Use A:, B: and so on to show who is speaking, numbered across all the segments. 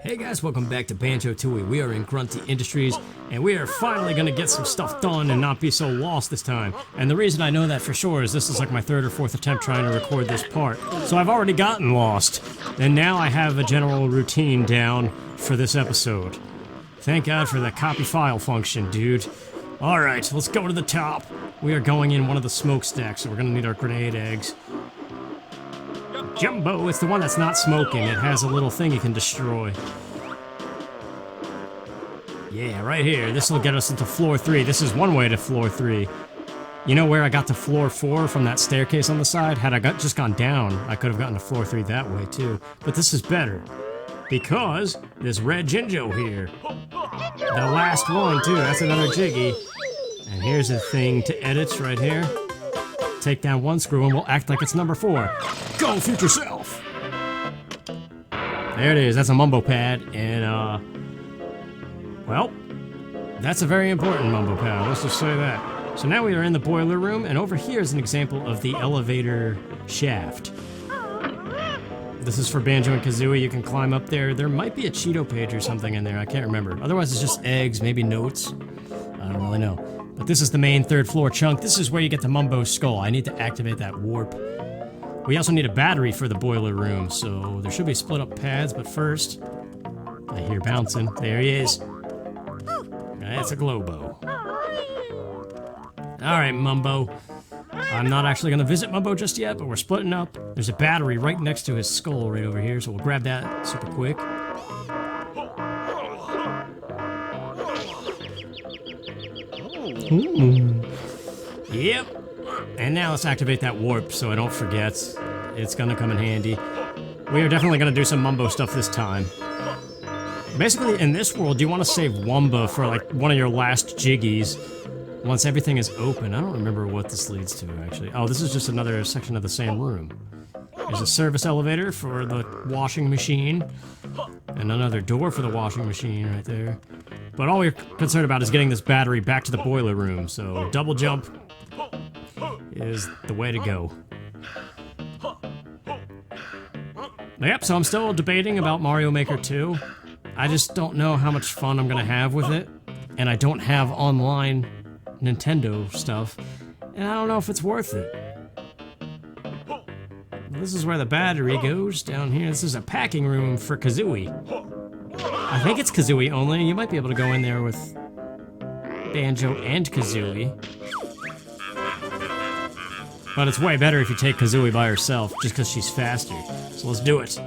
A: Hey guys, welcome back to Banjo-Tooie. We are in Grunty Industries, and we are finally gonna get some stuff done and not be so lost this time. And the reason I know that for sure is this is like my third or fourth attempt trying to record this part. So I've already gotten lost, and now I have a general routine down for this episode. Thank God for that copy file function, dude. Alright, let's go to the top. We are going in one of the smokestacks, so we're gonna need our grenade eggs. Jumbo, it's the one that's not smoking. It has a little thing you can destroy. Yeah, right here. This will get us into floor 3. This is one way to floor 3. You know where I got to floor 4 from that staircase on the side? Had I just gone down, I could have gotten to floor 3 that way too. But this is better. Because this red Jinjo here. The last one too. That's another Jiggy. And here's a thing to edit right here. Take down one screw and we'll act like it's number 4. Go future self! There it is, that's a mumbo pad, and well, that's a very important mumbo pad, let's just say that. So now we are in the boiler room, and over here is an example of the elevator shaft. This is for Banjo and Kazooie, you can climb up there. There might be a Cheeto page or something in there, I can't remember. Otherwise it's just eggs, maybe notes. I don't really know. But this is the main third floor chunk. This is where you get the Mumbo skull. I need to activate that warp. We also need a battery for the boiler room, so there should be split up pads, but first... I hear bouncing. There he is. That's a Globo. Alright, Mumbo. I'm not actually going to visit Mumbo just yet, but we're splitting up. There's a battery right next to his skull right over here, so we'll grab that super quick. Ooh. Yep. And now let's activate that warp so I don't forget. It's gonna come in handy. We are definitely gonna do some Mumbo stuff this time. Basically, in this world, you want to save Wumba for like one of your last Jiggies once everything is open. I don't remember what this leads to, actually. Oh, this is just another section of the same room. There's a service elevator for the washing machine. And another door for the washing machine right there. But all we're concerned about is getting this battery back to the boiler room, so double jump is the way to go. Yep, so I'm still debating about Mario Maker 2. I just don't know how much fun I'm gonna have with it, and I don't have online Nintendo stuff, and I don't know if it's worth it. This is where the battery goes, down here. This is a packing room for Kazooie. I think it's Kazooie only. You might be able to go in there with Banjo and Kazooie. But it's way better if you take Kazooie by herself, just because she's faster. So let's do it.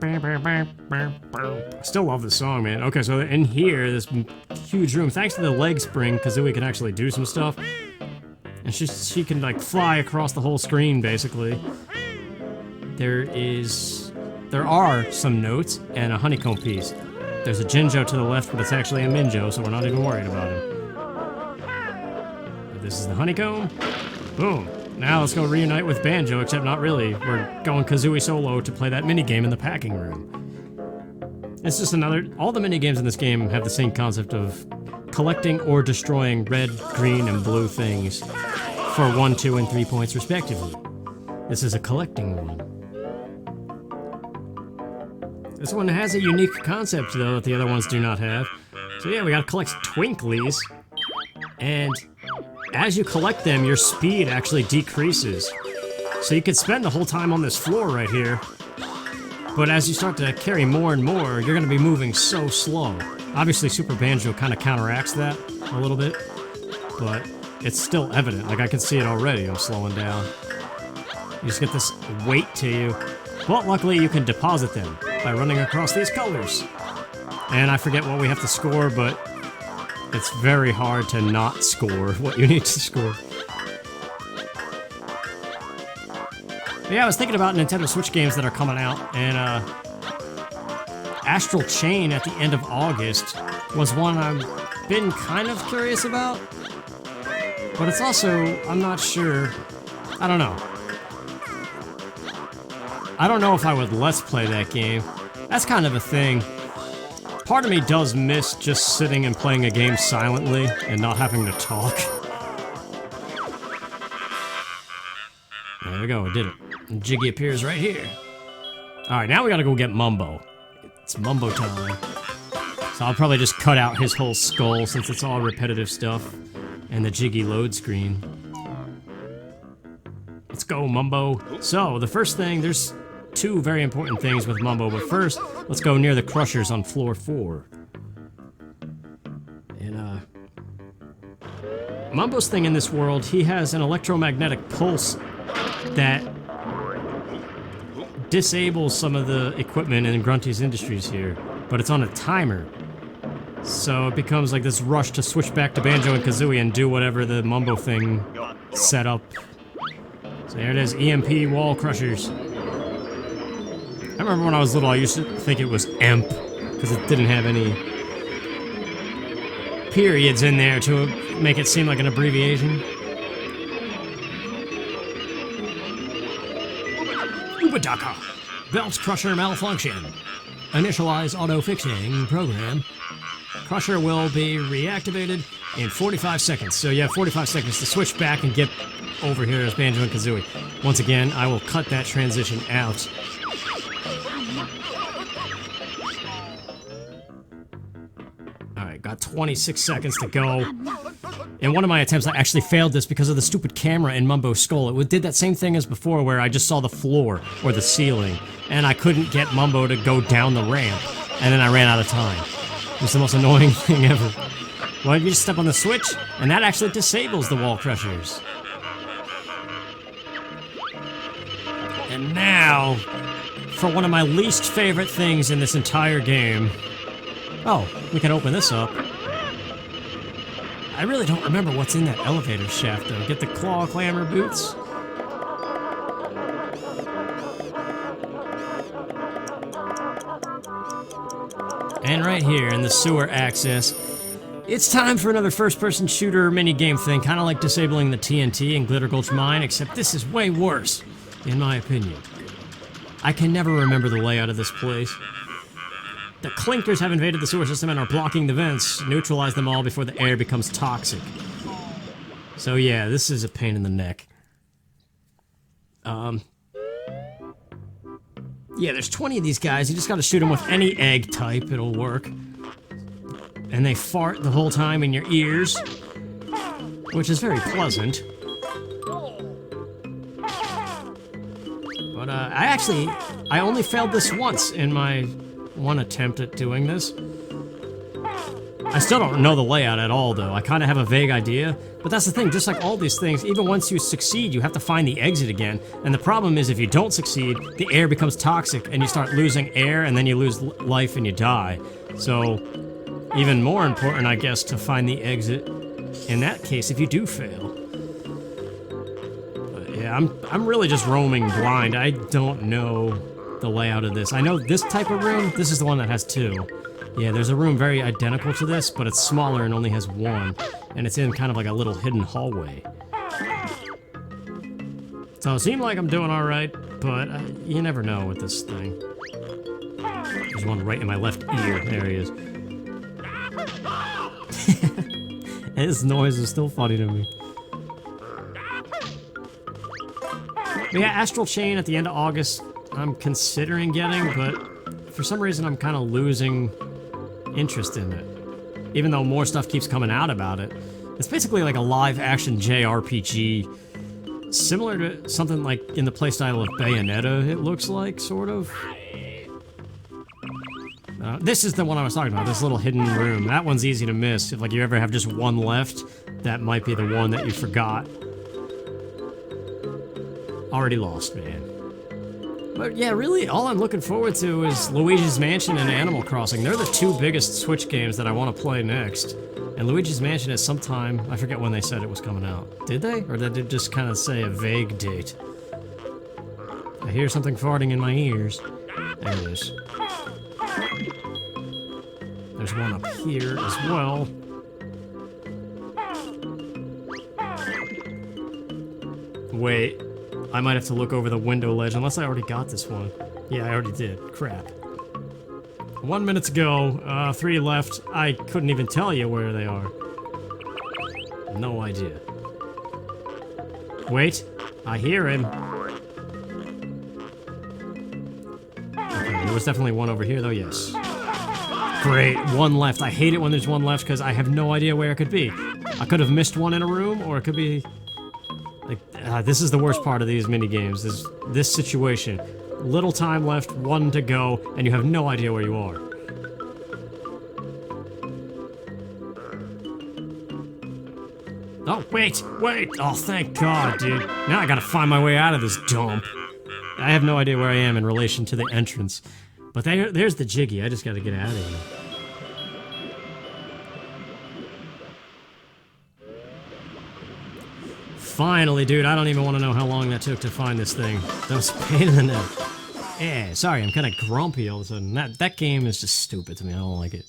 A: I still love this song, man. Okay, so in here, this huge room, thanks to the leg spring, Kazooie can actually do some stuff. And she can, like, fly across the whole screen, basically. There are some notes and a honeycomb piece. There's a Jinjo to the left, but it's actually a Minjo, so we're not even worried about him. But this is the honeycomb. Boom. Now let's go reunite with Banjo, except not really. We're going Kazooie solo to play that minigame in the packing room. It's just another... All the minigames in this game have the same concept of collecting or destroying red, green, and blue things for 1, 2, and 3 points respectively. This is a collecting one. This one has a unique concept, though, that the other ones do not have. So yeah, we gotta collect twinklies, and as you collect them, your speed actually decreases. So you could spend the whole time on this floor right here, but as you start to carry more and more, you're gonna be moving so slow. Obviously, Super Banjo kind of counteracts that a little bit, but it's still evident. Like, I can see it already, I'm slowing down. You just get this weight to you. But luckily, you can deposit them by running across these colors. And I forget what we have to score, but it's very hard to not score what you need to score. But yeah, I was thinking about Nintendo Switch games that are coming out, and Astral Chain at the end of August was one I've been kind of curious about. But it's also, I'm not sure, I don't know. I don't know if I would let's play that game. That's kind of a thing. Part of me does miss just sitting and playing a game silently and not having to talk. There we go, I did it. And Jiggy appears right here. Alright, now we gotta go get Mumbo. It's Mumbo time. So I'll probably just cut out his whole skull since it's all repetitive stuff. And the jiggy load screen. Let's go, Mumbo. So, the first thing, there's two very important things with Mumbo, but first, let's go near the crushers on floor 4. And, Mumbo's thing in this world, he has an electromagnetic pulse that disables some of the equipment in Grunty's Industries here, but it's on a timer. So it becomes like this rush to switch back to Banjo and Kazooie and do whatever the Mumbo thing set up. So there it is, EMP wall crushers. I remember when I was little, I used to think it was EMP, because it didn't have any periods in there to make it seem like an abbreviation. Ubadaka! Belt crusher malfunction. Initialize auto-fixing program. Crusher will be reactivated in 45 seconds. So you have 45 seconds to switch back and get over here as Banjo and Kazooie. Once again, I will cut that transition out. Alright, got 26 seconds to go. In one of my attempts, I actually failed this because of the stupid camera in Mumbo's skull. It did that same thing as before where I just saw the floor or the ceiling, and I couldn't get Mumbo to go down the ramp, and then I ran out of time. It was the most annoying thing ever. Why don't you just step on the switch, and that actually disables the wall crushers. And now, for one of my least favorite things in this entire game. Oh, we can open this up. I really don't remember what's in that elevator shaft, though. Get the claw clamber boots. And right here in the sewer access, it's time for another first-person shooter mini-game thing, kind of like disabling the TNT in Glitter Gulch Mine, except this is way worse, in my opinion. I can never remember the layout of this place. The clinkers have invaded the sewer system and are blocking the vents. Neutralize them all before the air becomes toxic. So yeah, this is a pain in the neck. Yeah, there's 20 of these guys. You just gotta shoot them with any egg type. It'll work. And they fart the whole time in your ears, which is very pleasant. But, I only failed this once in my one attempt at doing this. I still don't know the layout at all, though. I kind of have a vague idea. But that's the thing, just like all these things, even once you succeed, you have to find the exit again. And the problem is, if you don't succeed, the air becomes toxic, and you start losing air, and then you lose life and you die. So, even more important, I guess, to find the exit in that case if you do fail. But yeah, I'm really just roaming blind. I don't know the layout of this. I know this type of room, this is the one that has 2. Yeah, there's a room very identical to this, but it's smaller and only has 1. And it's in kind of like a little hidden hallway. So it seemed like I'm doing alright, but you never know with this thing. There's one right in my left ear. There he is. His noise is still funny to me. But yeah, Astral Chain at the end of August, I'm considering getting, but for some reason I'm kind of losing interest in it. Even though more stuff keeps coming out about it. It's basically like a live-action JRPG, similar to something like in the playstyle of Bayonetta, it looks like, sort of. This is the one I was talking about, this little hidden room. That one's easy to miss. If like you ever have just one left, that might be the one that you forgot. Already lost, man. But yeah, really, all I'm looking forward to is Luigi's Mansion and Animal Crossing. They're the 2 biggest Switch games that I want to play next. And Luigi's Mansion is sometime, I forget when they said it was coming out. Did they? Or did they just kind of say a vague date? I hear something farting in my ears. There it is. There's one up here as well. Wait. I might have to look over the window ledge, unless I already got this one. Yeah, I already did. Crap. 1 minute to go. 3 left. I couldn't even tell you where they are. No idea. Wait. I hear him. was definitely one over here, though, yes. Great, one left. I hate it when there's one left because I have no idea where it could be. I could have missed one in a room, or it could be... Like, this is the worst part of these mini-games, is this situation. Little time left, one to go, and you have no idea where you are. Oh, wait! Oh, thank God, dude. Now I gotta find my way out of this dump. I have no idea where I am in relation to the entrance. But there's the Jiggy. I just gotta get out of here. Finally, dude. I don't even want to know how long that took to find this thing. That was a pain in the neck. Yeah, sorry. I'm kind of grumpy all of a sudden. That game is just stupid to me. I don't like it.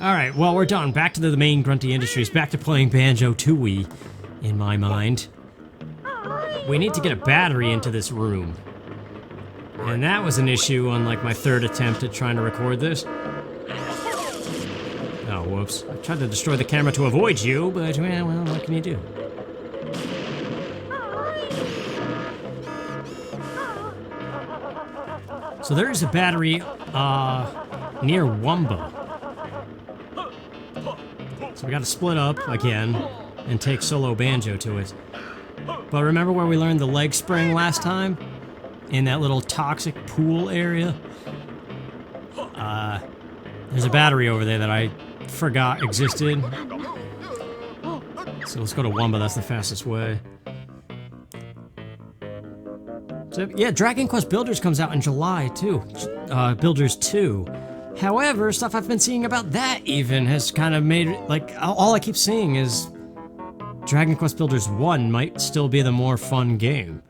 A: Alright, well, we're done. Back to the main Grunty Industries. Back to playing Banjo-Tooie, in my mind. We need to get a battery into this room. And that was an issue on, like, my third attempt at trying to record this. Oh, whoops. I tried to destroy the camera to avoid you, but, well, what can you do? So there is a battery, near Wumba. So we gotta split up, again, and take solo Banjo to it. But remember where we learned the leg spring last time? In that little toxic pool area? There's a battery over there that I forgot existed. So let's go to Wumba, that's the fastest way. So, yeah, Dragon Quest Builders comes out in July, too. Builders 2. However, stuff I've been seeing about that even has kind of made it, like, all I keep seeing is Dragon Quest Builders 1 might still be the more fun game.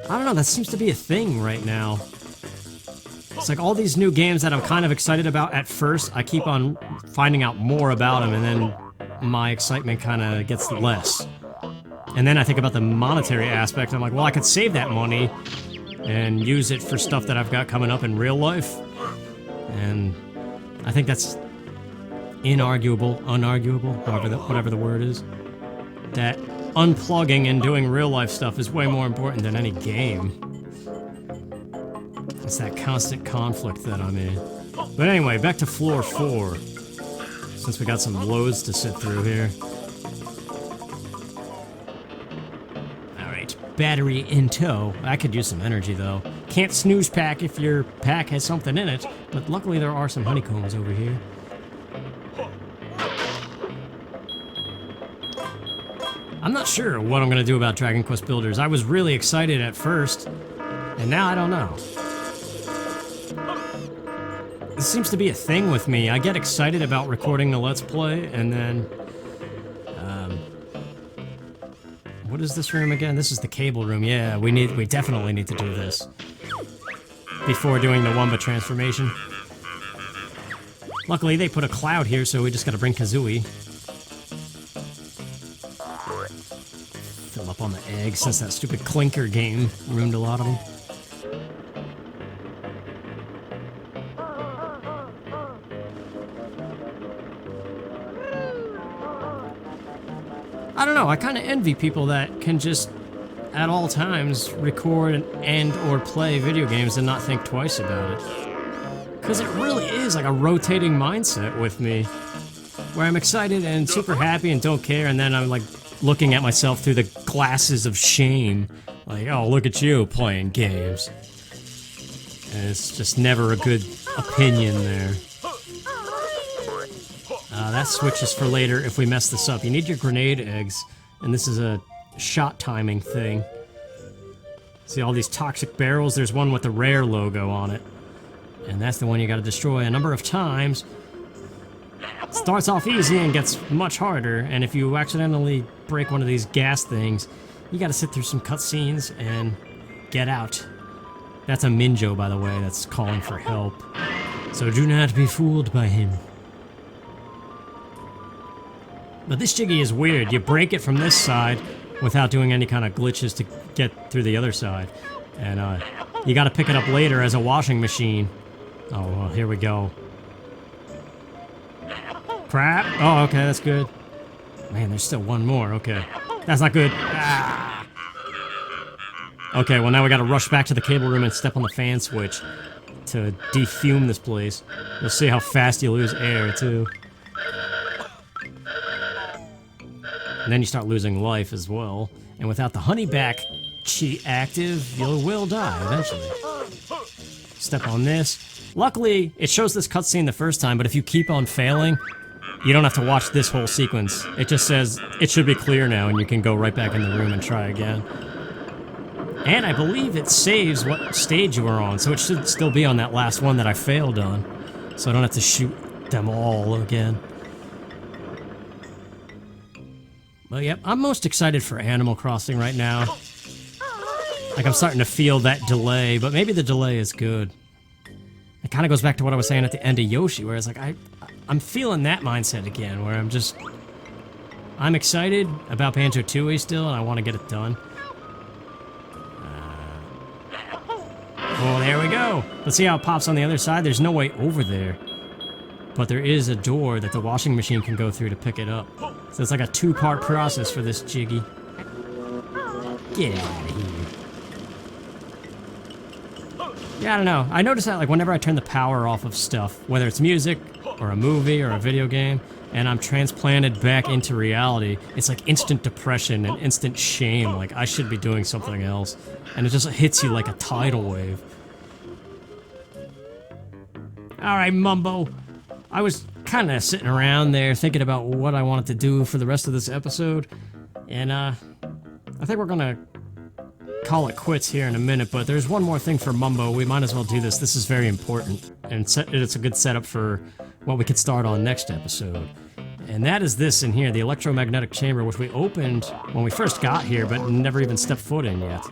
A: I don't know, that seems to be a thing right now. It's like all these new games that I'm kind of excited about at first, I keep on finding out more about them, and then my excitement kind of gets less. And then I think about the monetary aspect, I'm like, well, I could save that money and use it for stuff that I've got coming up in real life. And I think that's unarguable, whatever the word is. That unplugging and doing real life stuff is way more important than any game. It's that constant conflict that I'm in. But anyway, back to floor 4. Since we got some loads to sit through here. Alright, battery in tow. I could use some energy though. Can't snooze pack if your pack has something in it, but luckily there are some honeycombs over here. I'm not sure what I'm going to do about Dragon Quest Builders. I was really excited at first, and now I don't know. This seems to be a thing with me. I get excited about recording the Let's Play, and then... what is this room again? This is the cable room. Yeah, we definitely need to do this. Before doing the Wumba transformation. Luckily, they put a cloud here, so we just gotta bring Kazooie. Fill up on the eggs, since that stupid Clinker game ruined a lot of them. I don't know, I kind of envy people that can just, at all times, record and or play video games and not think twice about it. Because it really is like a rotating mindset with me, where I'm excited and super happy and don't care, and then I'm like looking at myself through the glasses of shame. Like, oh, look at you playing games. And it's just never a good opinion there. That switch is for later if we mess this up. You need your grenade eggs, and this is a shot timing thing. See all these toxic barrels? There's one with the rare logo on it. And that's the one you gotta destroy a number of times. It starts off easy and gets much harder, and if you accidentally break one of these gas things, you gotta sit through some cutscenes and get out. That's a Minjo, by the way, that's calling for help. So do not be fooled by him. But this Jiggy is weird. You break it from this side without doing any kind of glitches to get through the other side. And you gotta pick it up later as a washing machine. Oh, well, here we go. Crap! Oh, okay, that's good. Man, there's still one more, okay. That's not good. Ah. Okay, well now we gotta rush back to the cable room and step on the fan switch. to defume this place. You'll see how fast you lose air, too. And then you start losing life as well. And without the honeyback cheat active, you will die eventually. Step on this. Luckily, it shows this cutscene the first time, but if you keep on failing, you don't have to watch this whole sequence. It just says, it should be clear now, and you can go right back in the room and try again. And I believe it saves what stage you were on, so it should still be on that last one that I failed on. So I don't have to shoot them all again. Well, yep, I'm most excited for Animal Crossing right now. Like, I'm starting to feel that delay, but maybe the delay is good. It kind of goes back to what I was saying at the end of Yoshi, where it's like, I'm feeling that mindset again, where I'm excited about Banjo-Tooie still, and I want to get it done. Oh, there we go. Let's see how it pops on the other side. There's no way over there. But there is a door that the washing machine can go through to pick it up. So it's like a two-part process for this Jiggy. Get out of here. Yeah, I don't know. I notice that like whenever I turn the power off of stuff, whether it's music or a movie or a video game, and I'm transplanted back into reality, it's like instant depression and instant shame. Like I should be doing something else. And it just hits you like a tidal wave. Alright, Mumbo. I was kind of sitting around there thinking about what I wanted to do for the rest of this episode. And I think we're gonna call it quits here in a minute, but there's one more thing for Mumbo. We might as well do this. This is very important. And it's a good setup for what we could start on next episode. And that is this in here, the electromagnetic chamber, which we opened when we first got here, but never even stepped foot in yet.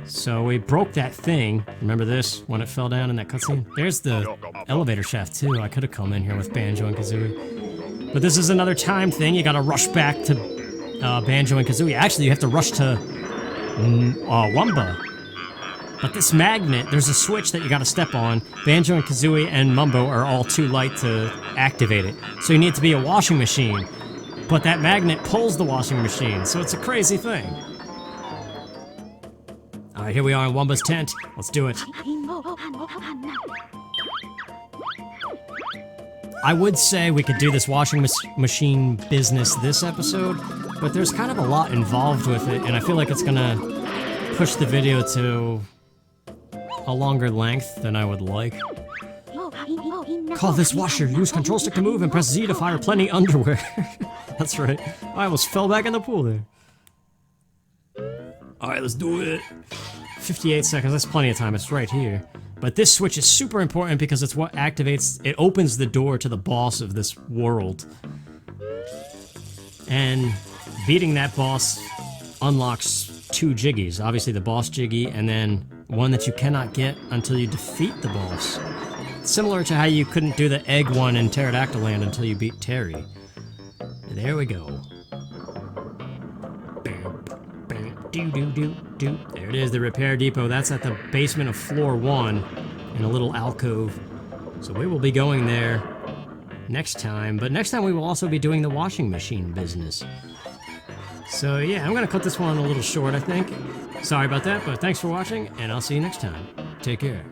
A: So we broke that thing. Remember this, when it fell down in that cutscene? There's the elevator shaft, too. I could have come in here with Banjo and Kazooie. But this is another time thing. You gotta rush back to Banjo and Kazooie. Actually, you have to rush to Wumba. But this magnet, there's a switch that you gotta step on. Banjo and Kazooie and Mumbo are all too light to activate it. So you need to be a washing machine. But that magnet pulls the washing machine, so it's a crazy thing. Alright, here we are in Wumba's tent. Let's do it. I would say we could do this washing machine business this episode, but there's kind of a lot involved with it, and I feel like it's gonna push the video to a longer length than I would like. Call this washer. Use control stick to move and press Z to fire plenty underwear. That's right. I almost fell back in the pool there. Alright, let's do it. 58 seconds, that's plenty of time, it's right here. But this switch is super important because it's what activates, it opens the door to the boss of this world. And beating that boss unlocks 2 Jiggies. Obviously the boss Jiggy, and then one that you cannot get until you defeat the boss. Similar to how you couldn't do the egg one in Pterodactyl Land until you beat Terry. There we go. There it is, the repair depot. That's at the basement of floor 1 in a little alcove. So we will be going there next time, but next time we will also be doing the washing machine business. So yeah, I'm gonna cut this one a little short, I think. Sorry about that, but thanks for watching, and I'll see you next time. Take care.